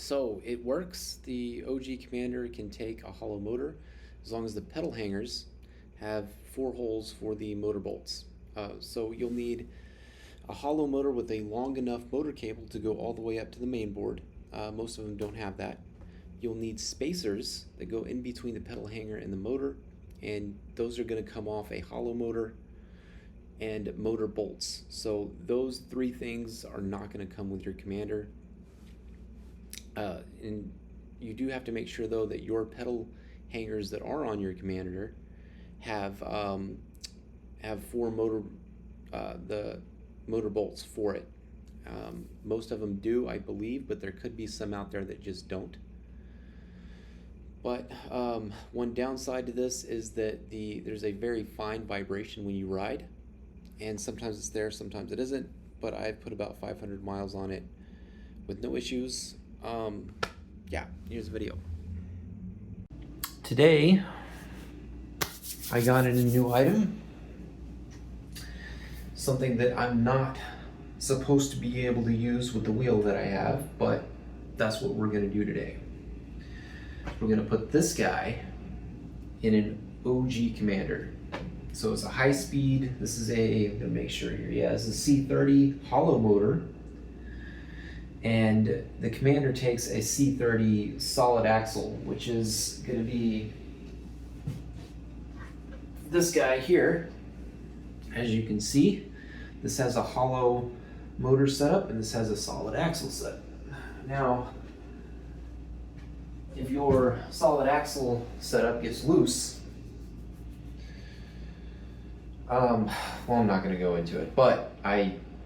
So it works. The OG Commander can take a hollow motor as long as the pedal hangers have 4 holes for the motor bolts. So you'll need a hollow motor with a long enough motor cable to go all the way up to the main board. Most of them don't have that. You'll need spacers that go in between the pedal hanger and the motor, and those are going to come off a hollow motor and motor bolts. So those 3 things are not going to come with your Commander. And you do have to make sure though that your pedal hangers that are on your Commander have 4 the motor bolts for it. Most of them do, I believe, but there could be some out there that just don't. But one downside to this is that there's a very fine vibration when you ride, and sometimes it's there, sometimes it isn't. But I've put about 500 miles on it with no issues. Yeah, here's the video. Today, I got in a new item. Something that I'm not supposed to be able to use with the wheel that I have, but that's what we're gonna do today. We're gonna put this guy in an OG Commander. So it's a high speed, this is I'm gonna make sure here, yeah, it's a C30 hollow motor. And the Commander takes a C30 solid axle, which is gonna be this guy here. As you can see, this has a hollow motor setup and this has a solid axle set. Now, if your solid axle setup gets loose, well, I'm not going to go into it, but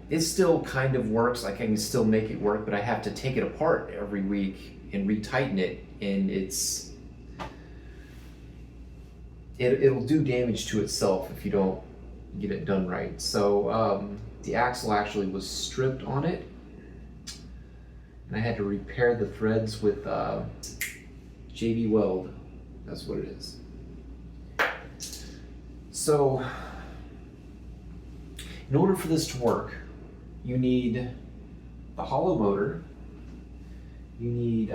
it still kind of works. Like, I can still make it work, but I have to take it apart every week and retighten it, and it'll do damage to itself if you don't get it done right. So the axle actually was stripped on it, and I had to repair the threads with JB Weld. That's what it is. So in order for this to work, you need the hollow motor, you need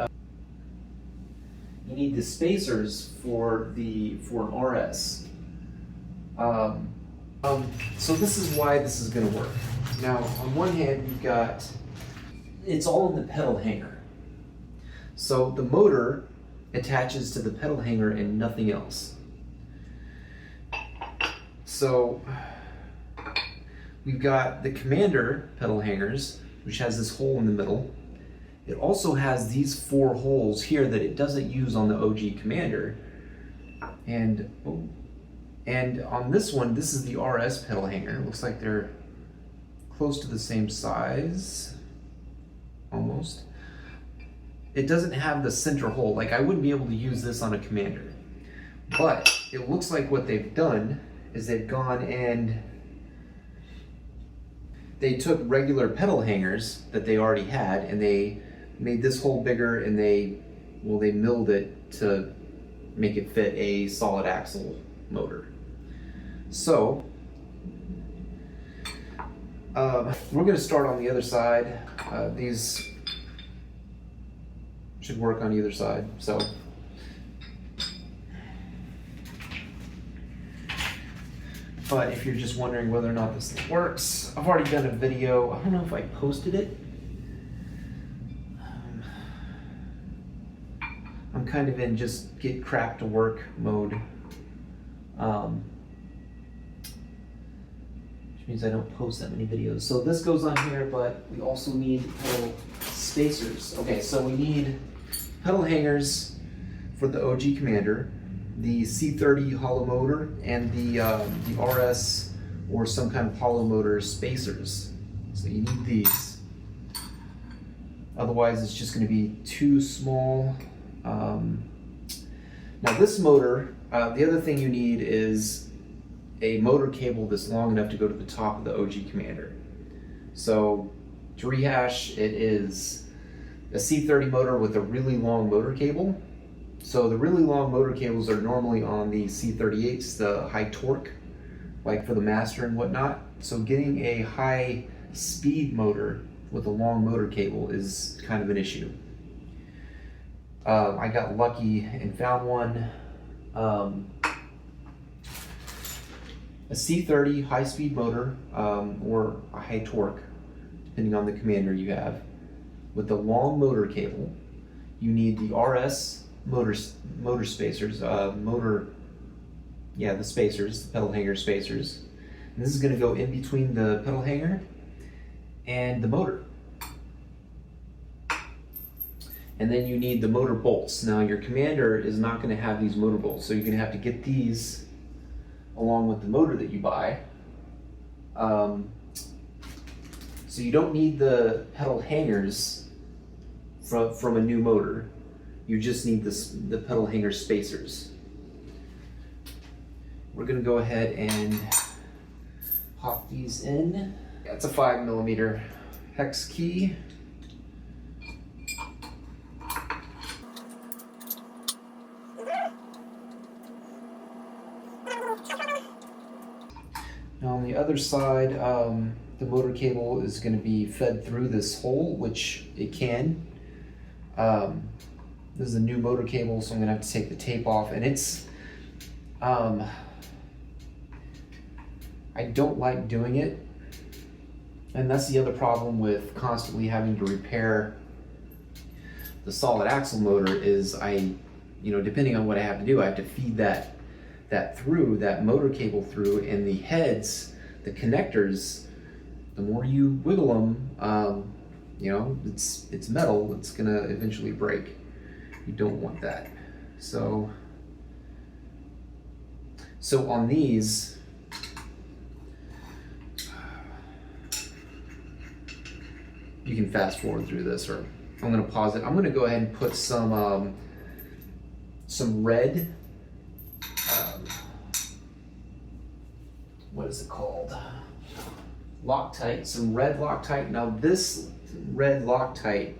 the spacers for an RS. So this is why this is going to work. Now, on one hand, you've got, it's all in the pedal hanger. So the motor attaches to the pedal hanger and nothing else. So we've got the Commander pedal hangers, which has this hole in the middle. It also has these 4 holes here that it doesn't use on the OG Commander. And on this one, this is the RS pedal hanger. It looks like they're close to the same size, almost. It doesn't have the center hole. Like, I wouldn't be able to use this on a Commander. But it looks like what they've done is they've gone and they took regular pedal hangers that they already had and they made this hole bigger, and they milled it to make it fit a solid axle motor. So we're going to start on the other side. These should work on either side. So but if you're just wondering whether or not this thing works, I've already done a video. I don't know if I posted it. I'm kind of in just get crap to work mode. Which means I don't post that many videos. So this goes on here, but we also need pedal spacers. Okay, so we need pedal hangers for the OG Commander, the C30 hollow motor, and the RS or some kind of hollow motor spacers. So you need these. Otherwise, it's just going to be too small. Now this motor, the other thing you need is a motor cable that's long enough to go to the top of the OG Commander. So to rehash, it is a C30 motor with a really long motor cable. So the really long motor cables are normally on the C38s, the high torque, like for the Master and whatnot. So getting a high speed motor with a long motor cable is kind of an issue. I got lucky and found one. A C30 high-speed motor, or a high torque, depending on the commander you have, with the long motor cable. You need the RS motor spacers, the spacers, the pedal hanger spacers. And this is going to go in between the pedal hanger and the motor. And then you need the motor bolts. Now your commander is not going to have these motor bolts, so you're going to have to get these along with the motor that you buy. So you don't need the pedal hangers from a new motor. You just need the pedal hanger spacers. We're going to go ahead and pop these in. That's a 5mm hex key. Now on the other side, the motor cable is going to be fed through this hole, which it can. This is a new motor cable, so I'm going to have to take the tape off, and it's I don't like doing it, and that's the other problem with constantly having to repair the solid axle motor is depending on what I have to do, I have to feed that motor cable through, and the heads, the connectors, the more you wiggle them, it's metal, it's gonna eventually break. You don't want that. So on these, you can fast forward through this, or I'm gonna pause it. I'm gonna go ahead and put some red, what is it called? Loctite, some red Loctite. Now this red Loctite,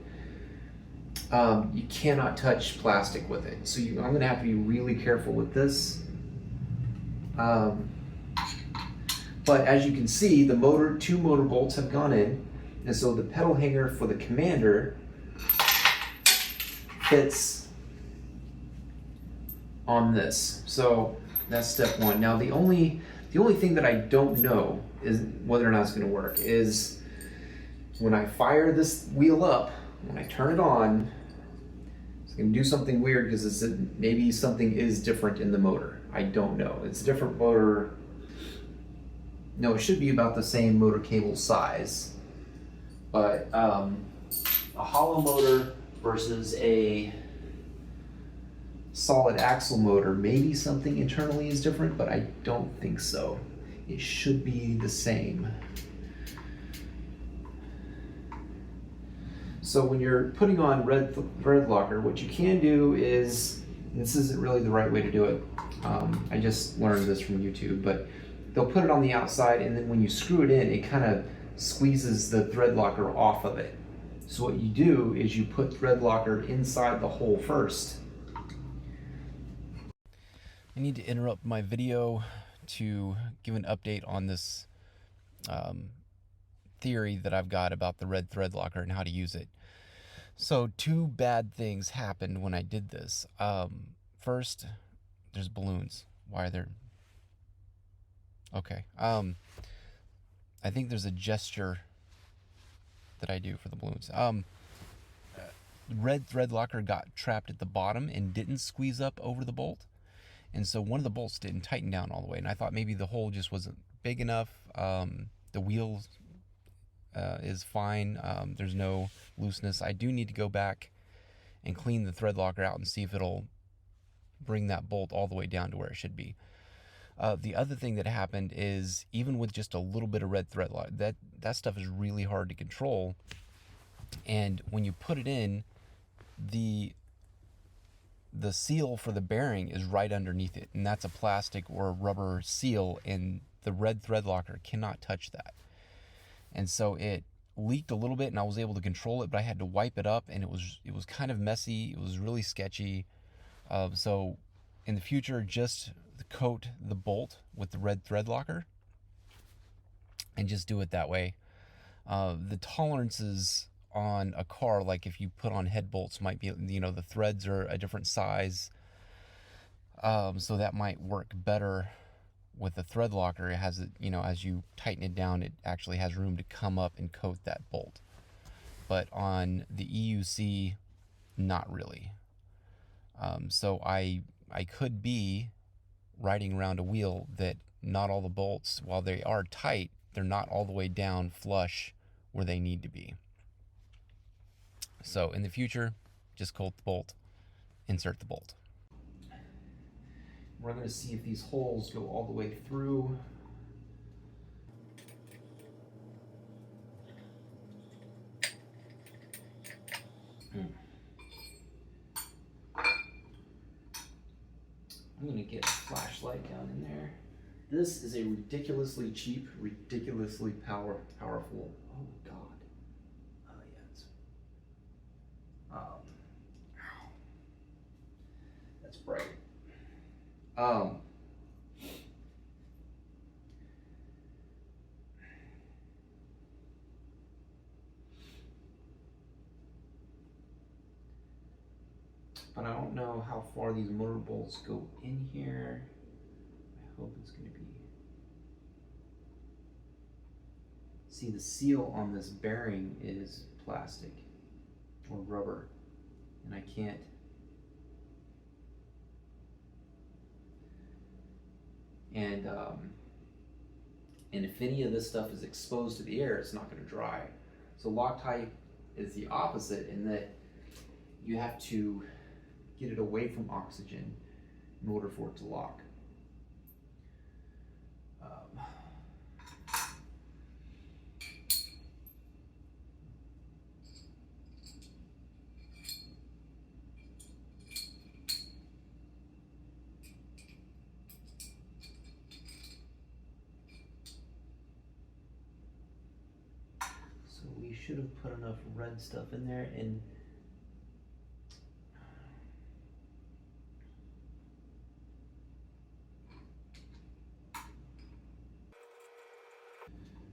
you cannot touch plastic with it. So I'm gonna have to be really careful with this. But as you can see, the two motor bolts have gone in, and so the pedal hanger for the commander fits on this. So that's step one. Now the only thing that I don't know is whether or not it's going to work is when I fire this wheel up, when I turn it on, it's going to do something weird because maybe something is different in the motor. I don't know. It's a different motor. No, it should be about the same motor cable size, but a hollow motor versus a solid axle motor, maybe something internally is different, but I don't think so. It should be the same. So when you're putting on red locker, what you can do is, this isn't really the right way to do it. I just learned this from YouTube, but they'll put it on the outside, and then when you screw it in, it kind of squeezes the thread locker off of it. So what you do is you put thread locker inside the hole first. I need to interrupt my video to give an update on this theory that I've got about the red thread locker and how to use it. So two bad things happened when I did this. First, there's balloons. Why are there? Okay. I think there's a gesture that I do for the balloons. Red thread locker got trapped at the bottom and didn't squeeze up over the bolt. And so one of the bolts didn't tighten down all the way. And I thought maybe the hole just wasn't big enough. The wheel is fine. There's no looseness. I do need to go back and clean the thread locker out and see if it'll bring that bolt all the way down to where it should be. The other thing that happened is, even with just a little bit of red thread locker, that stuff is really hard to control. And when you put it in, the seal for the bearing is right underneath it, and that's a plastic or rubber seal, and the red thread locker cannot touch that. And so it leaked a little bit, and I was able to control it, but I had to wipe it up, and it was kind of messy. It was really sketchy. So in the future, just coat the bolt with the red thread locker and just do it that way. The tolerances on a car, like if you put on head bolts, might be, you know, the threads are a different size, so that might work better with the thread locker. It has, you know, as you tighten it down, it actually has room to come up and coat that bolt. But on the EUC, not really. So I could be riding around a wheel that not all the bolts, while they are tight, they're not all the way down flush where they need to be. So in the future, just coat the bolt, insert the bolt. We're going to see if these holes go all the way through. I'm going to get a flashlight down in there. This is a ridiculously cheap, ridiculously powerful. Oh God. Oh yeah. It's, that's bright. But I don't know how far these motor bolts go in here. I hope it's going to be. See, the seal on this bearing is plastic or rubber, and I can't. And if any of this stuff is exposed to the air, it's not going to dry. So Loctite is the opposite in that you have to get it away from oxygen in order for it to lock. So we should have put enough red stuff in there, and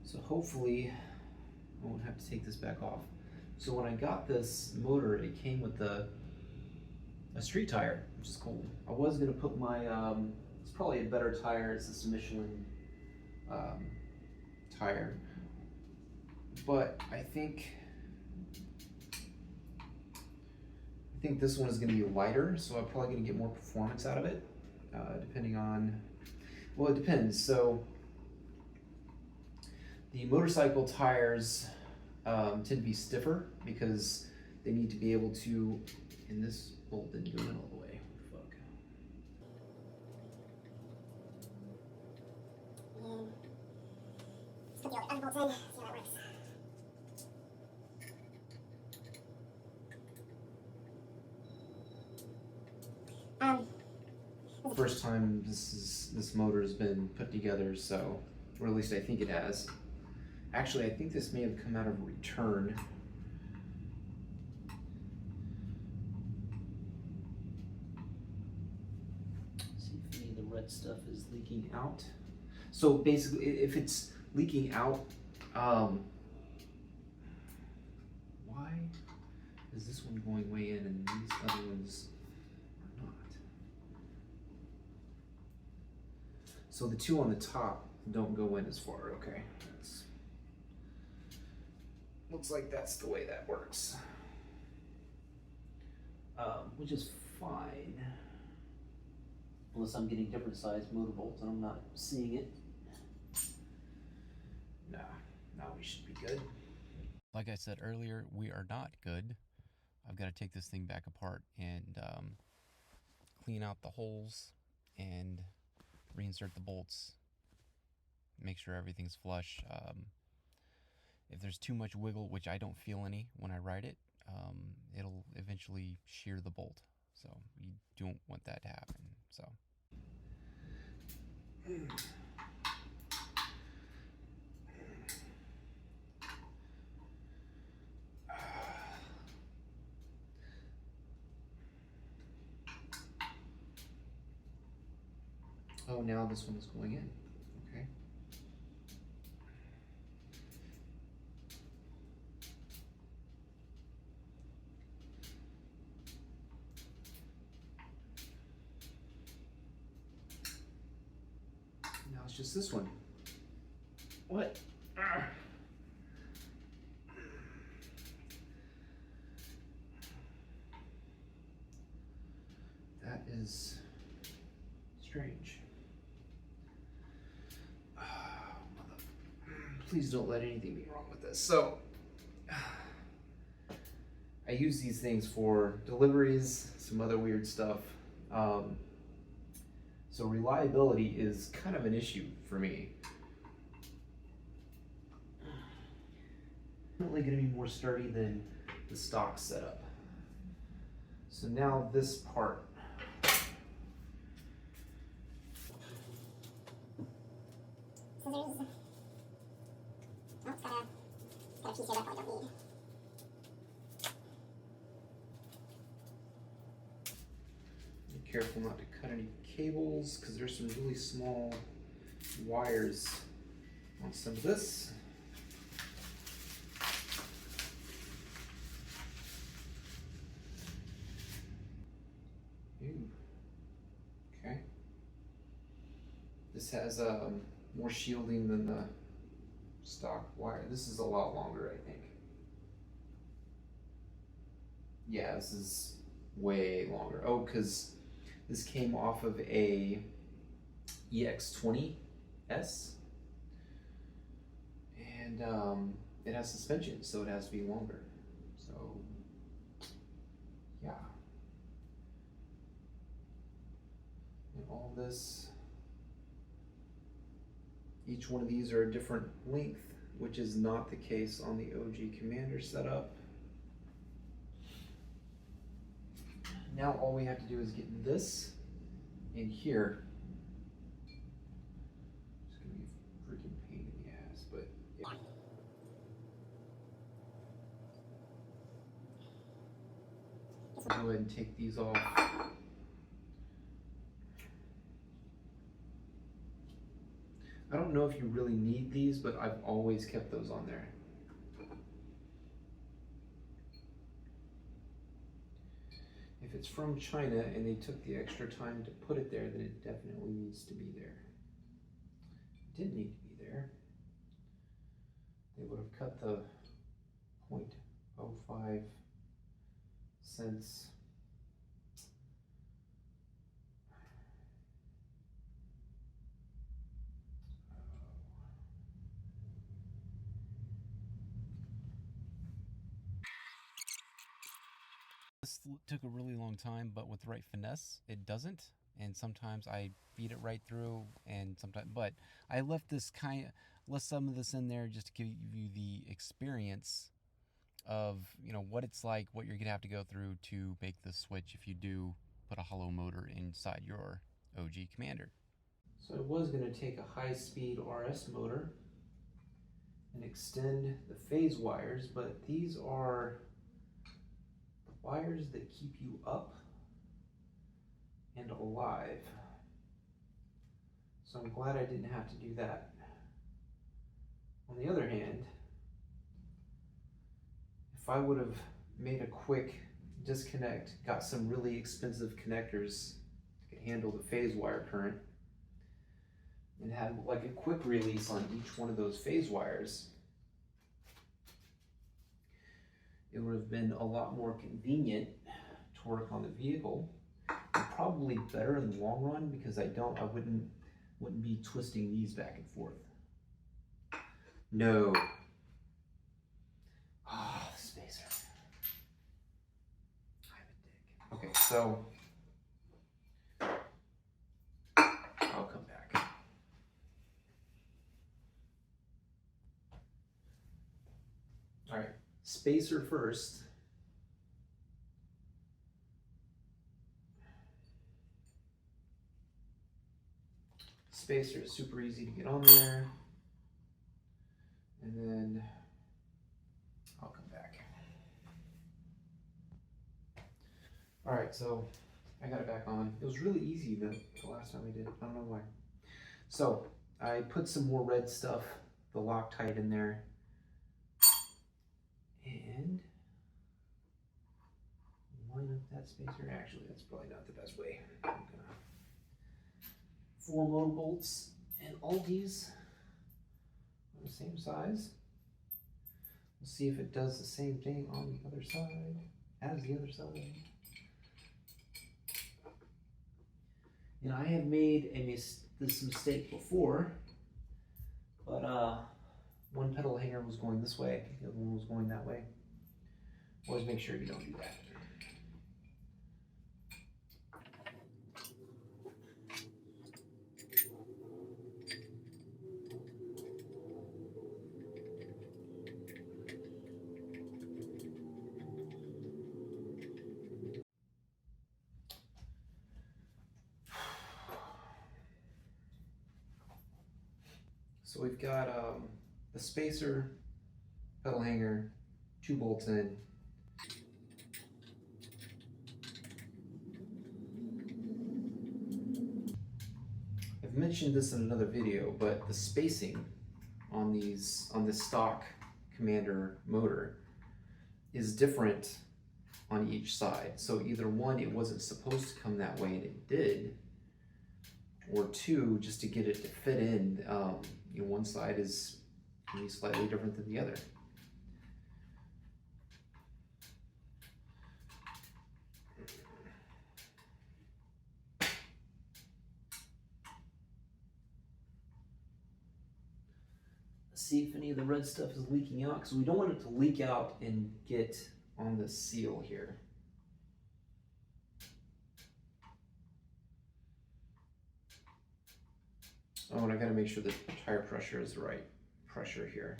so hopefully I won't have to take this back off. So when I got this motor, it came with a street tire, which is cool. I was gonna put my, it's probably a better tire, it's this Michelin tire. But I think this one is gonna be lighter, so I'm probably gonna get more performance out of it, depending on, well, it depends. So the motorcycle tires tend to be stiffer because they need to be able to, and this bolt didn't go in all the way. Fuck. Let's put the other bolts in, see how that works. First time this motor has been put together, so, or at least I think it has. Actually, I think this may have come out of return. See if any of the red stuff is leaking out. So basically, if it's leaking out, why is this one going way in and these other ones are not? So the two on the top don't go in as far. Okay, that's, looks like that's the way that works, which is fine, unless I'm getting different size motor bolts and I'm not seeing it. Nah, now we should be good. Like I said earlier, we are not good. I've got to take this thing back apart and clean out the holes and reinsert the bolts, make sure everything's flush. If there's too much wiggle, which I don't feel any when I ride it, it'll eventually shear the bolt. So you don't want that to happen. So. Oh, now this one is going in. Okay. just this one. What? Ah. That is strange. Please don't let anything be wrong with this. So, I use these things for deliveries, some other weird stuff. So reliability is kind of an issue for me. Definitely going to be more sturdy than the stock setup. So now this part. Scissors. Oh, it's got a piece here that I don't need. Be careful not to cut any cables because there's some really small wires on some of this. Ooh. Okay. This has more shielding than the stock wire. This is a lot longer, I think. Yeah, this is way longer. Oh, because this came off of a EX20S, and it has suspension, so it has to be longer. So, yeah. And all this, each one of these are a different length, which is not the case on the OG Commander setup. Now all we have to do is get this in here. It's gonna be a freaking pain in the ass, but yeah. I'll go ahead and take these off. I don't know if you really need these, but I've always kept those on there. If it's from China and they took the extra time to put it there, then it definitely needs to be there. It didn't need to be there. They would have cut the 0.05 cents. This took a really long time, but with the right finesse, it doesn't. And sometimes I feed it right through, and sometimes, but I left some of this in there just to give you the experience of, you know, what it's like, what you're gonna have to go through to make the switch if you do put a hollow motor inside your OG Commander. So I was going to take a high-speed RS motor and extend the phase wires, but these are the wires that keep you up and alive. So I'm glad I didn't have to do that. On the other hand, if I would have made a quick disconnect, got some really expensive connectors that could handle the phase wire current, and had like a quick release on each one of those phase wires, it would have been a lot more convenient to work on the vehicle, and probably better in the long run because I wouldn't be twisting these back and forth. No. Ah, the spacer. I'm a dick. Okay, so I'll come back. All right, spacer first. Spacer is super easy to get on there. And then I'll come back. All right, so I got it back on. It was really easy the last time I did it. I don't know why. So I put some more red stuff, the Loctite in there. And line up that spacer. Actually, that's probably not the best way. I'm gonna 4 motor bolts, and And all these are the same size. We'll see if it does the same thing on the other side as the other side. And I have made this mistake before, but one pedal hanger was going this way, the other one was going that way. Always make sure you don't do that. So we've got the spacer, pedal hanger, 2 bolts in. I've mentioned this in another video, but the spacing on this stock Commander motor is different on each side. So either one, it wasn't supposed to come that way and it did, or two, just to get it to fit in, one side is going to be slightly different than the other. Let's see if any of the red stuff is leaking out, because we don't want it to leak out and get on the seal here. Oh, and I gotta make sure the tire pressure is the right pressure here.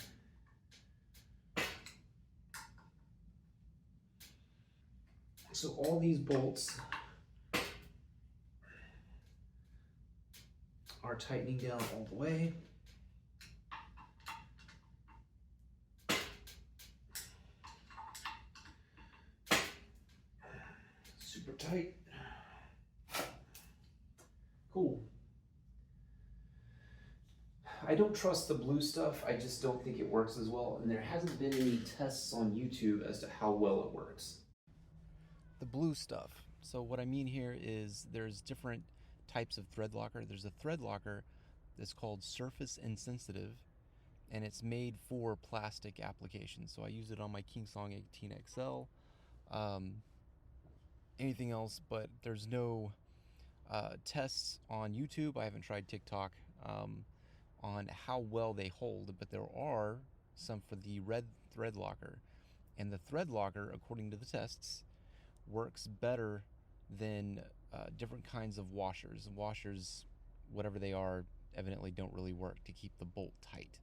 So all these bolts are tightening down all the way. Super tight. Cool. I don't trust the blue stuff. I just don't think it works as well, and there hasn't been any tests on YouTube as to how well it works. The blue stuff. So what I mean here is there's different types of thread locker. There's a thread locker that's called surface insensitive, and it's made for plastic applications. So I use it on my Kingsong 18XL. Anything else, but there's no tests on YouTube. I haven't tried TikTok on how well they hold, but there are some for the red thread locker. And the thread locker, according to the tests, works better than different kinds of washers. Washers, whatever they are, evidently don't really work to keep the bolt tight.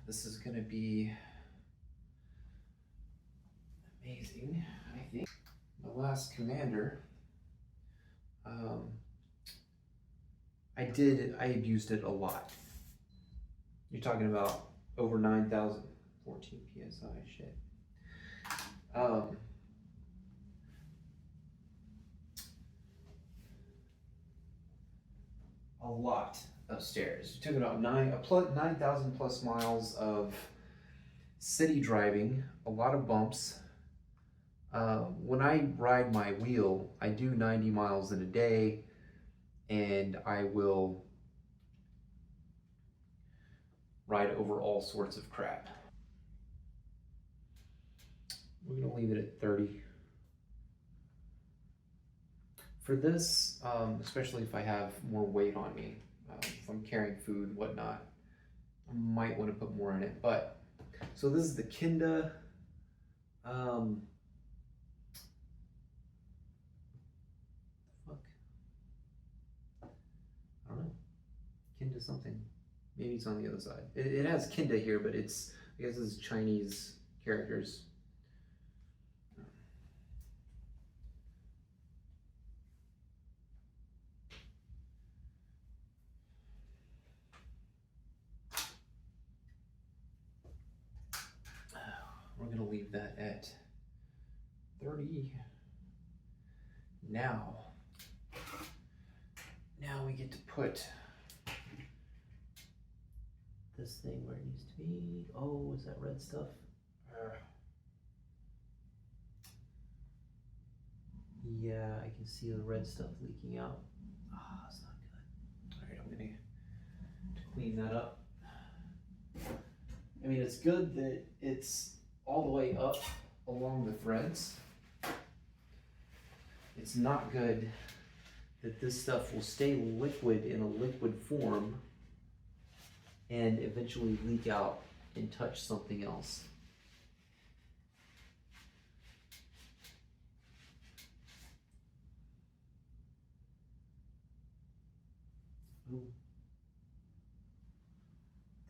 This is going to be amazing, I think. The last Commander, I abused it a lot. You're talking about over 9,000, 14 PSI, shit. A lot of stairs. You're talking about 9,000 plus miles of city driving, a lot of bumps. When I ride my wheel, I do 90 miles in a day, and I will ride over all sorts of crap. We're gonna leave it at 30. For this, especially if I have more weight on me, if I'm carrying food, whatnot, I might want to put more in it. But, so this is the Kinda, fuck, I don't know, Kinda something. Maybe it's on the other side. It has Kinda here, but it's, I guess it's Chinese characters. We're gonna leave that at 30. Now we get to put this thing where it needs to be. Oh, is that red stuff? Yeah, I can see the red stuff leaking out. Ah, it's not good. All right, I'm gonna clean that up. I mean, it's good that it's all the way up along the threads. It's not good that this stuff will stay liquid in a liquid form and eventually leak out and touch something else. Ooh.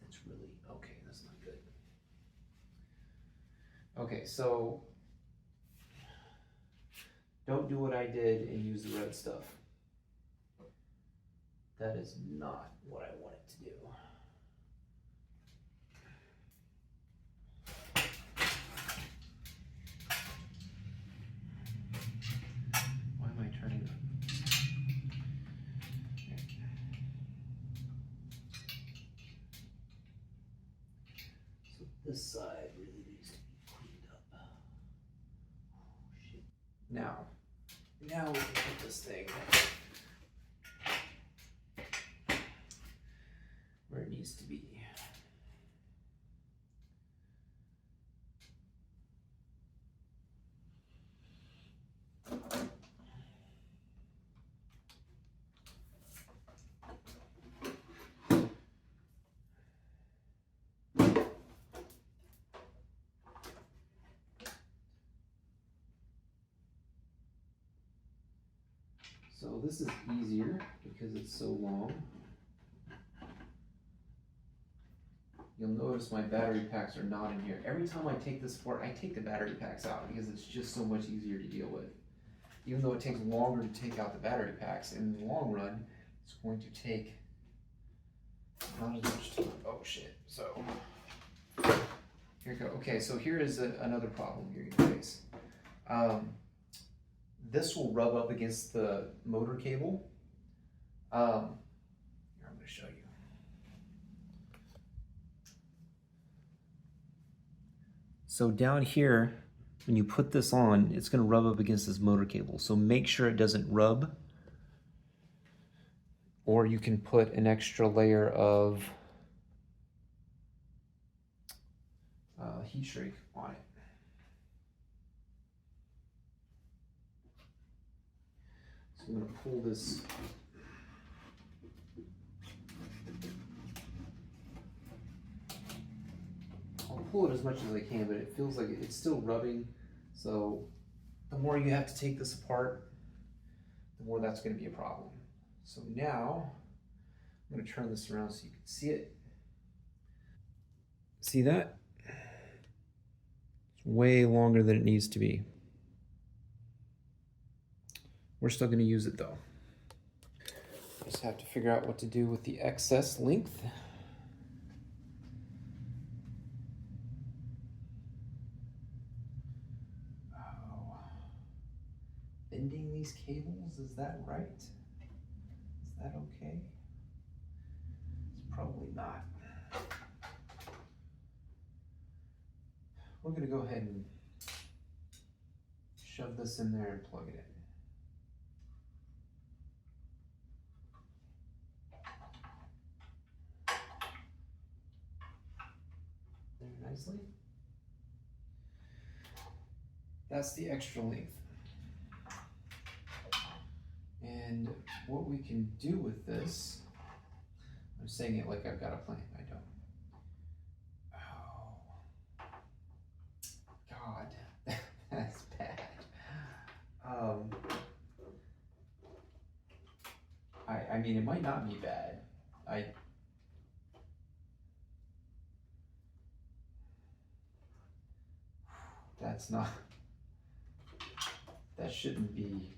That's really, okay, that's not good. Okay, so don't do what I did and use the red stuff. That is not what I wanted to do. Why am I turning up? So this side really needs to be cleaned up. Oh, shit. Now we can put this thing where it needs to be. So this is easier because it's so long. You'll notice my battery packs are not in here. Every time I take this apart, I take the battery packs out because it's just so much easier to deal with. Even though it takes longer to take out the battery packs, in the long run, it's going to take not as much time. Oh shit, so here we go. Okay, so here is another problem you're gonna face. This will rub up against the motor cable. Here, I'm gonna show you. So down here, when you put this on, it's gonna rub up against this motor cable. So make sure it doesn't rub. Or you can put an extra layer of heat shrink on it. So I'm gonna pull this. I'll pull it as much as I can, but it feels like it's still rubbing. So the more you have to take this apart, the more that's gonna be a problem. So now I'm gonna turn this around so you can see it. See that? It's way longer than it needs to be. We're still gonna use it though. Just have to figure out what to do with the excess length. Oh. Bending these cables, is that right? Is that okay? It's probably not. We're gonna go ahead and shove this in there and plug it in. There nicely. That's the extra length. And what we can do with this, I'm saying it like I've got a plan, I don't. Oh, God, that's bad. I mean, it might not be bad. That's not, that shouldn't be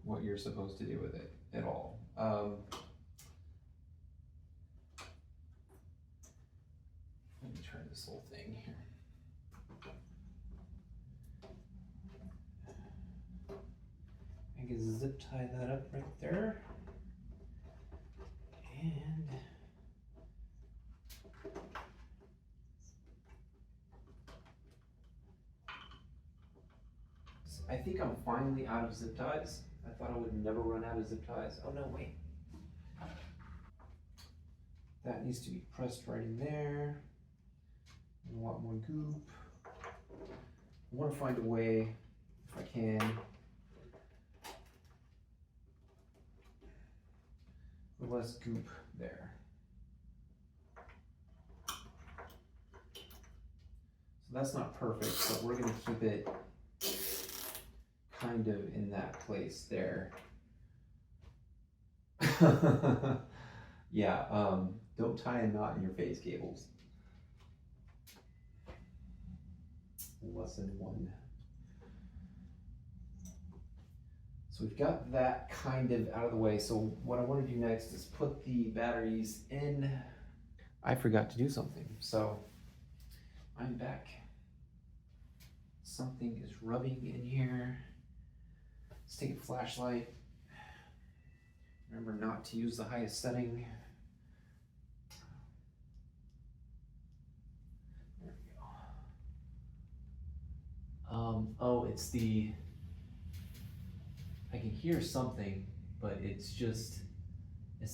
what you're supposed to do with it at all. Let me turn this whole thing here. I can zip tie that up right there. And I think I'm finally out of zip ties. I thought I would never run out of zip ties. Oh no, wait. That needs to be pressed right in there. And a lot more goop. I want to find a way, if I can, with less goop there. So that's not perfect, but we're going to keep it kind of in that place there. Yeah, don't tie a knot in your phase cables. Lesson 1. So we've got that kind of out of the way. So what I want to do next is put the batteries in. I forgot to do something, so I'm back. Something is rubbing in here. Let's take a flashlight. Remember not to use the highest setting. There we go. Oh, it's the, I can hear something, but it's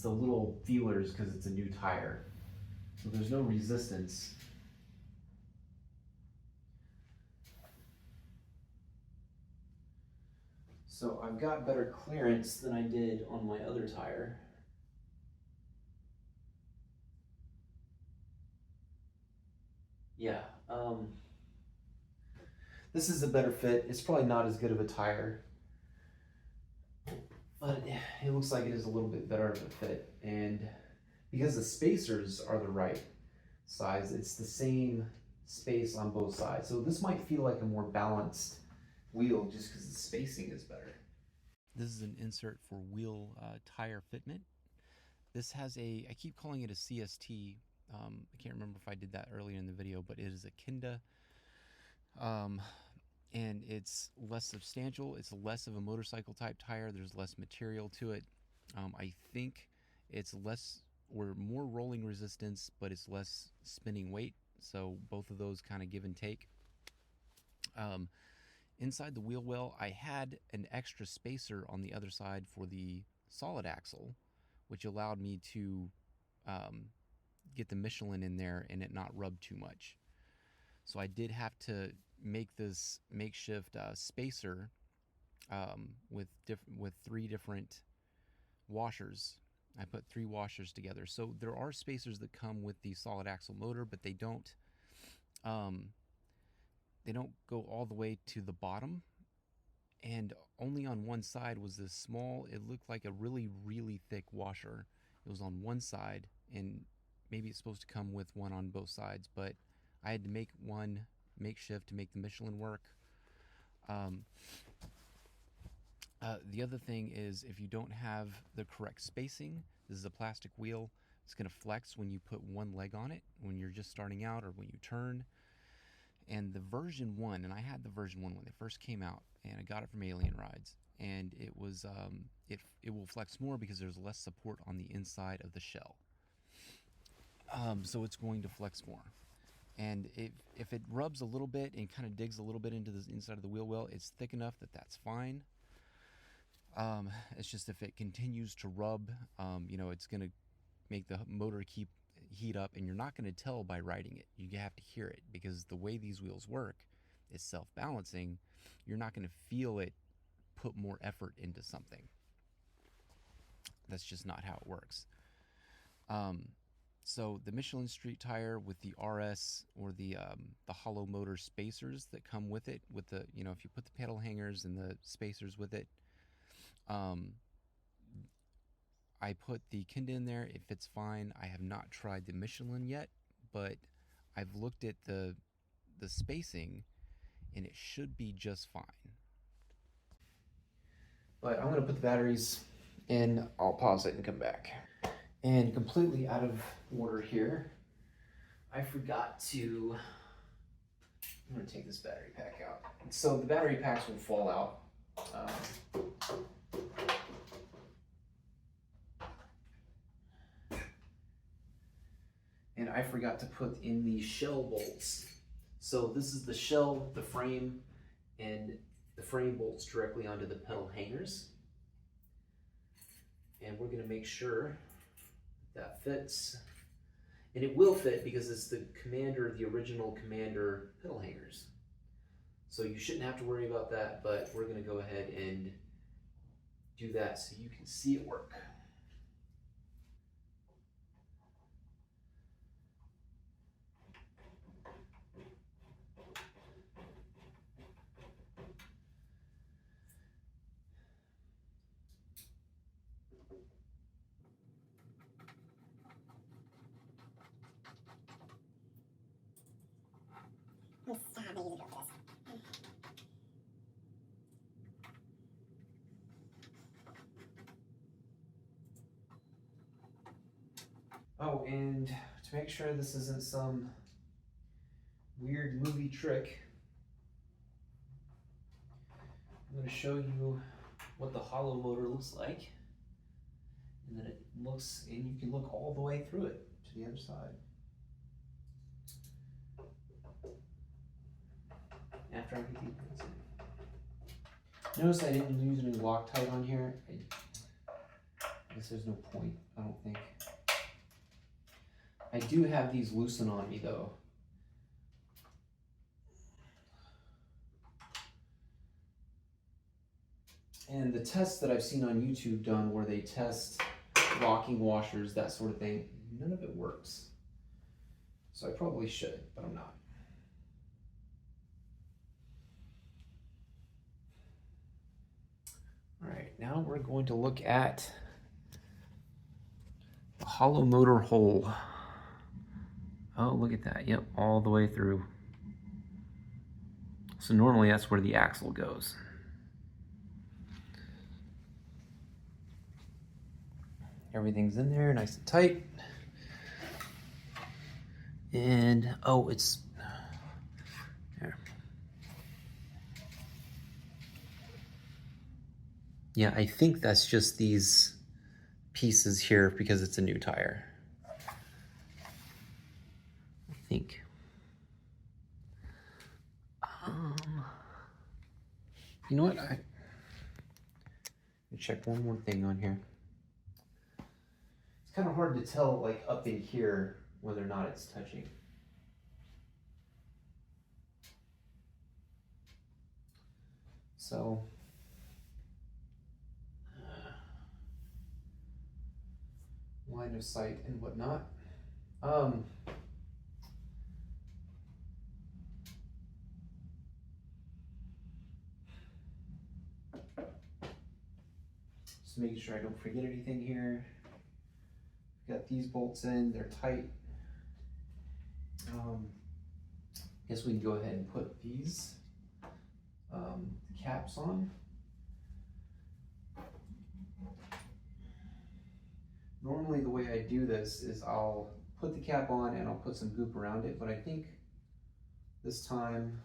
the little feelers because it's a new tire. So there's no resistance. So I've got better clearance than I did on my other tire. Yeah, this is a better fit. It's probably not as good of a tire, but it looks like it is a little bit better of a fit. And because the spacers are the right size, it's the same space on both sides. So this might feel like a more balanced wheel just because the spacing is better. This is an insert for wheel tire fitment. This has a, I keep calling it a CST. I can't remember if I did that earlier in the video, but it is a Kenda. And it's less substantial. It's less of a motorcycle type tire. There's less material to it. I think it's less or more rolling resistance, but it's less spinning weight. So both of those kind of give and take. Inside the wheel well, I had an extra spacer on the other side for the solid axle, which allowed me to get the Michelin in there and it not rub too much. So I did have to make this makeshift spacer with 3 different washers. I put 3 washers together. So there are spacers that come with the solid axle motor, but they don't go all the way to the bottom. And only on one side was this small, it looked like a really, really thick washer. It was on one side, and maybe it's supposed to come with one on both sides, but I had to make one makeshift to make the Michelin work. The other thing is, if you don't have the correct spacing, this is a plastic wheel, it's going to flex when you put one leg on it, when you're just starting out or when you turn. And the version 1, and I had the version 1 when they first came out, and I got it from Alien Rides, and it was it will flex more because there's less support on the inside of the shell. So it's going to flex more. And if it rubs a little bit and kind of digs a little bit into the inside of the wheel well, it's thick enough that that's fine. It's just if it continues to rub, it's going to make the motor heat up, and you're not going to tell by riding it. You have to hear it, because the way these wheels work is self-balancing. You're not going to feel it put more effort into something. That's just not how it works. So the Michelin Street tire with the RS or the hollow motor spacers that come with it, with the, if you put the pedal hangers and the spacers with it, I put the Kenda in there. It fits fine. I have not tried the Michelin yet, but I've looked at the spacing, and it should be just fine. But I'm going to put the batteries in. I'll pause it and come back. And completely out of order here, I forgot to, I'm going to take this battery pack out. So the battery packs will fall out. And I forgot to put in the shell bolts. So this is the shell, the frame, and the frame bolts directly onto the pedal hangers. And we're going to make sure that fits. And it will fit because it's the original Commander pedal hangers. So you shouldn't have to worry about that, but we're gonna go ahead and do that so you can see it work. Oh, and to make sure this isn't some weird movie trick, I'm going to show you what the hollow motor looks like. And then it looks, and you can look all the way through it to the other side. After I get these things in. Notice I didn't use any Loctite on here. I guess there's no point, I don't think. I do have these loosen on me though. And the tests that I've seen on YouTube done where they test locking washers, that sort of thing, none of it works. So I probably should, but I'm not. All right, now we're going to look at the hollow motor hole. Oh, look at that. Yep, all the way through. So normally that's where the axle goes. Everything's in there, nice and tight. And, oh, it's there. Yeah, I think that's just these pieces here because it's a new tire. I think. You know what? Let me check one more thing on here. It's kind of hard to tell, like up in here, whether or not it's touching. So, line of sight and whatnot. Just making sure I don't forget anything here. Got these bolts in, they're tight. Guess we can go ahead and put these caps on. Normally the way I do this is I'll put the cap on and I'll put some goop around it, but I think this time,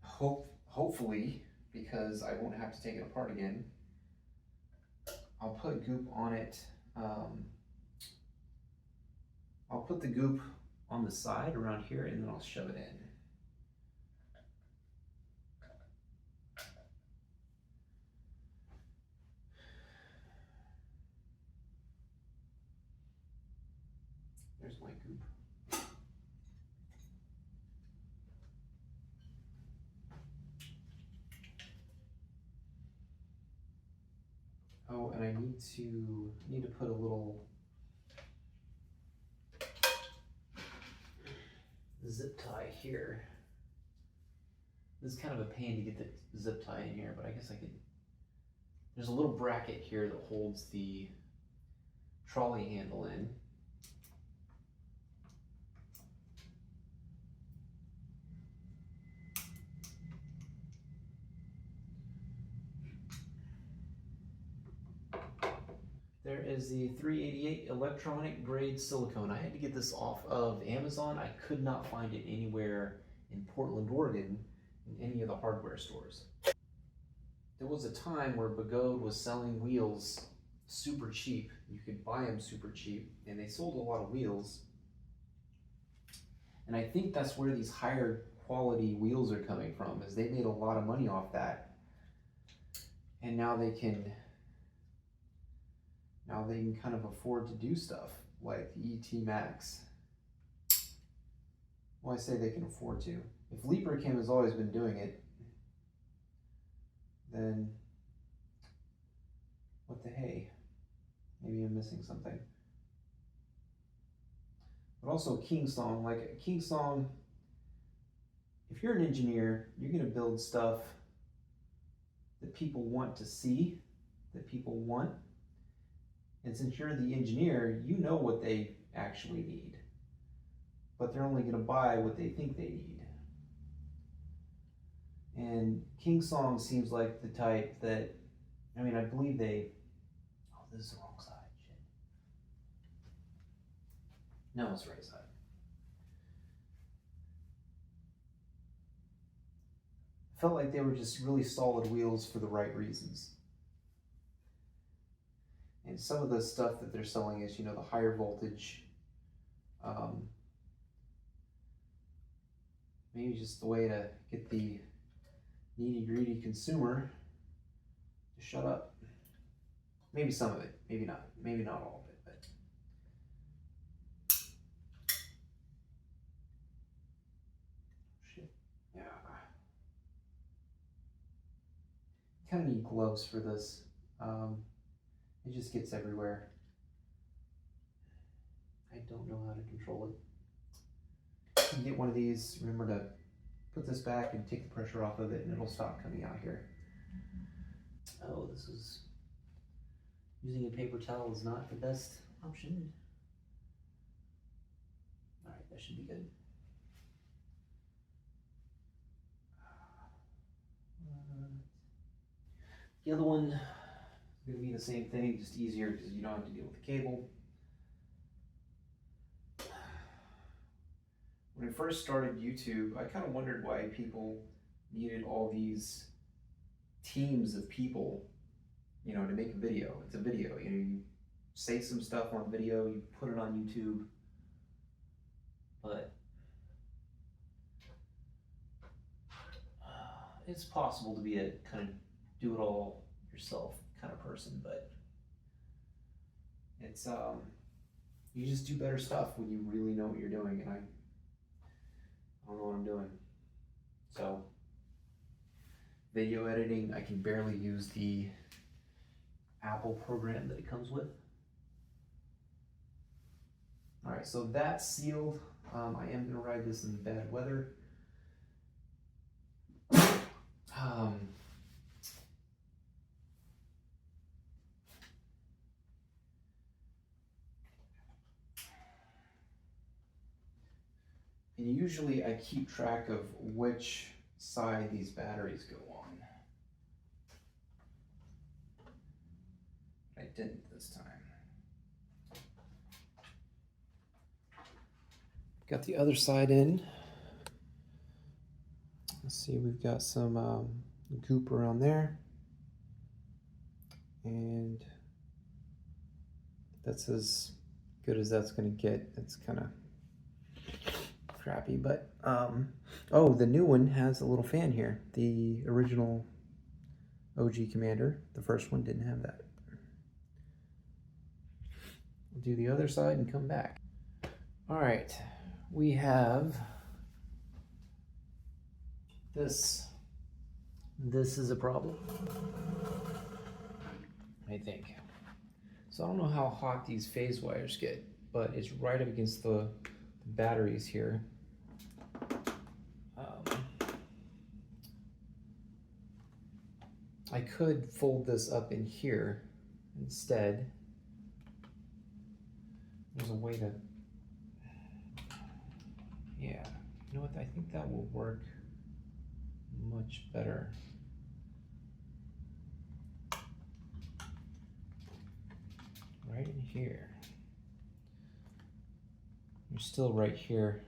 hopefully, because I won't have to take it apart again, I'll put goop on it. I'll put the goop on the side around here and then I'll shove it in. There's my goop. Oh, and I need to put a little zip tie here. This is kind of a pain to get the zip tie in here, but I guess I could. There's a little bracket here that holds the trolley handle in. There is the 388 electronic grade silicone. I had to get this off of Amazon. I could not find it anywhere in Portland, Oregon, in any of the hardware stores. There was a time where Begode was selling wheels super cheap. You could buy them super cheap, and they sold a lot of wheels. And I think that's where these higher quality wheels are coming from, is they made a lot of money off that. And now they can kind of afford to do stuff. like the ET Max. Well, I say they can afford to. If LibraChem has always been doing it, then what the hey? Maybe I'm missing something. But also Kingsong, like Kingsong, if you're an engineer, you're gonna build stuff that people want to see, that people want. And since you're the engineer, you know what they actually need. But they're only gonna buy what they think they need. And Kingsong seems like the type that, I mean, I believe they, oh, this is the wrong side, shit. No, it's the right side. Felt like they were just really solid wheels for the right reasons. And some of the stuff that they're selling is, you know, the higher voltage, maybe just the way to get the needy, greedy consumer to shut up. Maybe some of it, maybe not all of it, but. Shit, yeah. Kind of need gloves for this. It just gets everywhere. I don't know how to control it. You can get one of these, remember to put this back and take the pressure off of it and it'll stop coming out here. Oh, this is, using a paper towel is not the best option. All right, that should be good. The other one is going to be the same thing, just easier because you don't have to deal with the cable. When I first started YouTube, I kind of wondered why people needed all these teams of people, you know, to make a video. It's a video, you know, you say some stuff on video, you put it on YouTube, but it's possible to be a kind of do-it-all yourself kind of person, but it's you just do better stuff when you really know what you're doing, and I don't know what I'm doing. So video editing, I can barely use the Apple program that it comes with. All right, so that's sealed. I am gonna ride this in the bad weather. And usually I keep track of which side these batteries go on. I didn't this time. Got the other side in. Let's see, we've got some goop around there. And that's as good as that's gonna get. It's kind of crappy, but oh, the new one has a little fan here. The original OG Commander, the first one, didn't have that. We'll do the other side and come back. All right, we have this. This is a problem, I think. So I don't know how hot these phase wires get, but it's right up against the batteries here. I could fold this up in here instead. There's a way to, yeah, you know what, I think that will work much better. Right in here. You're still right here,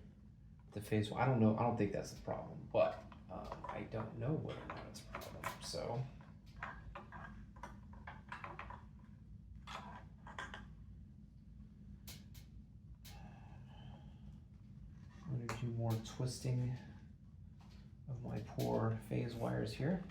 the phase. I don't know, I don't think that's the problem, but I don't know whether or not it's a problem, so. I'm gonna do more twisting of my poor phase wires here.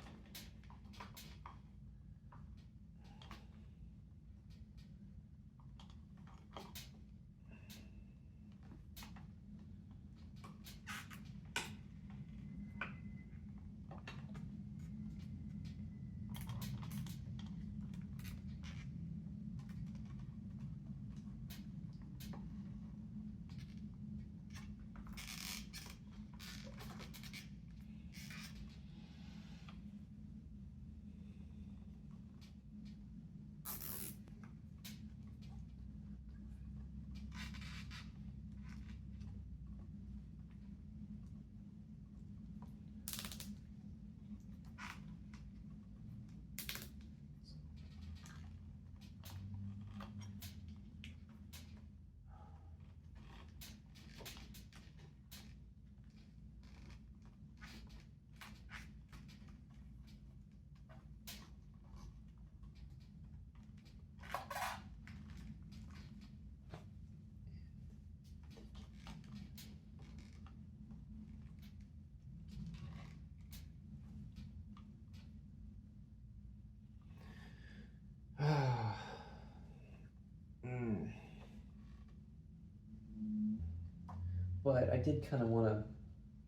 but I did kind of want to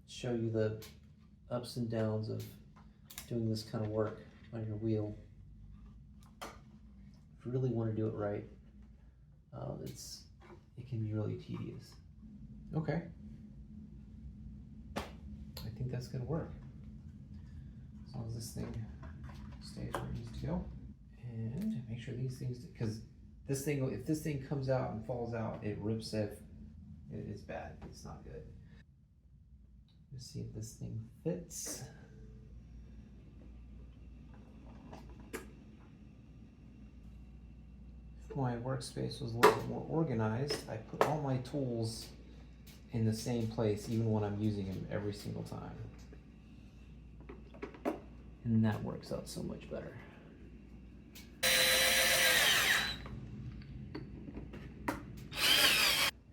show you the ups and downs of doing this kind of work on your wheel. If you really want to do it right, it can be really tedious. Okay, I think that's gonna work as long as this thing stays where it needs to go. And make sure these things, because this thing, if this thing comes out and falls out, it rips it. It's bad. It's not good. Let's see if this thing fits. If my workspace was a little bit more organized, I put all my tools in the same place, even when I'm using them every single time. And that works out so much better.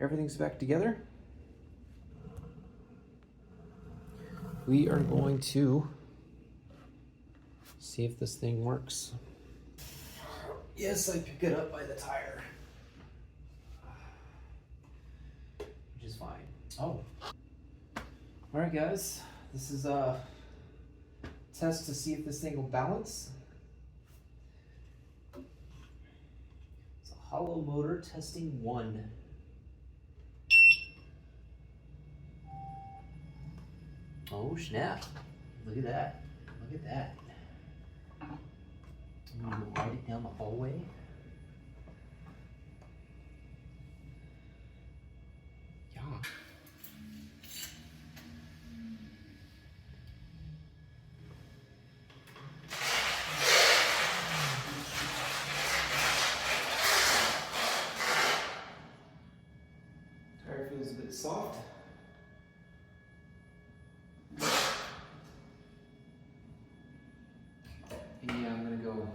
Everything's back together. We are going to see if this thing works. Yes, I pick it up by the tire, which is fine. Oh, all right, guys. This is a test to see if this thing will balance. It's a hollow motor testing 1. Oh snap! Look at that! Look at that! I'm gonna ride it down the hallway. Yeah. Tire feels a bit soft. And yeah, I'm gonna go.